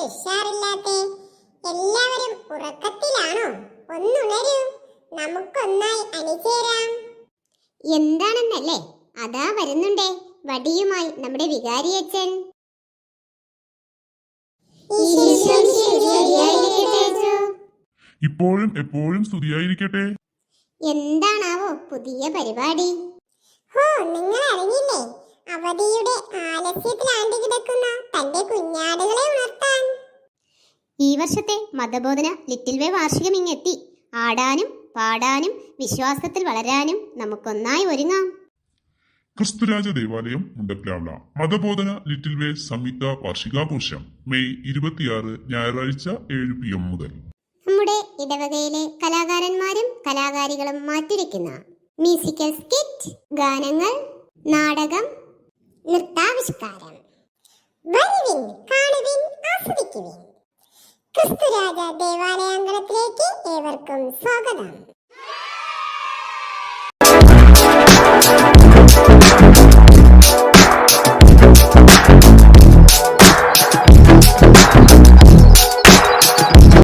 ഉഷാറില്ലാത്തെ? എല്ലാവരും ഉറക്കത്തിലാണോ? ഒന്നുണരൂ, നമുക്കൊന്നായി അണിചേരാം. എന്താണെന്നല്ലേ, അതാ വരുന്നുണ്ടേ വടിയുമായി നമ്മുടെ വികാരിയച്ഛൻ. ഇപ്പോഴും എപ്പോഴും സ്തുതിയായിരിക്കട്ടെ. എന്താണാവോ പുതിയ പരിപാടി? നിങ്ങൾ അറിഞ്ഞില്ലേ, അവധിയുടെ ആലസ്യത്തിലാണ്ടി കിടക്കുന്ന തന്റെ കുഞ്ഞാടുകളെ ഉണർത്താൻ ഈ വർഷത്തെ മതബോധന ലിറ്റിൽ വേ വാർഷികം ഇങ്ങെത്തി. ആടാനും പാടാനും വിശ്വാസത്തിൽ വളരാനും നമുക്കൊന്നായി ഒരുങ്ങാം. ക്രിസ്തുരാജ ദേവാലയം മുണ്ടപ്ലാവള മതബോധന ലിറ്റിൽ വേ സംയുക്ത വാർഷികാഘോഷം മെയ് 26 ഞായറാഴ്ച 7 PM മുതൽ. നമ്മുടെ ഇടവകയിലെ കലാകാരന്മാരും കലാകാരികളും മാറ്റിരിക്കുന്ന മ്യൂസിക്കൽ സ്കിറ്റ്, ഗാനങ്ങൾ, നാടകം, നൃത്താവിഷ്കാരം. വരുവിൻ, കാണുവിൻ, ആസ്വദിക്കുവിൻ. ക്രിസ്തുരാജ ദേവാലയാങ്കണത്തിലേക്ക് ഏവർക്കും സ്വാഗതം.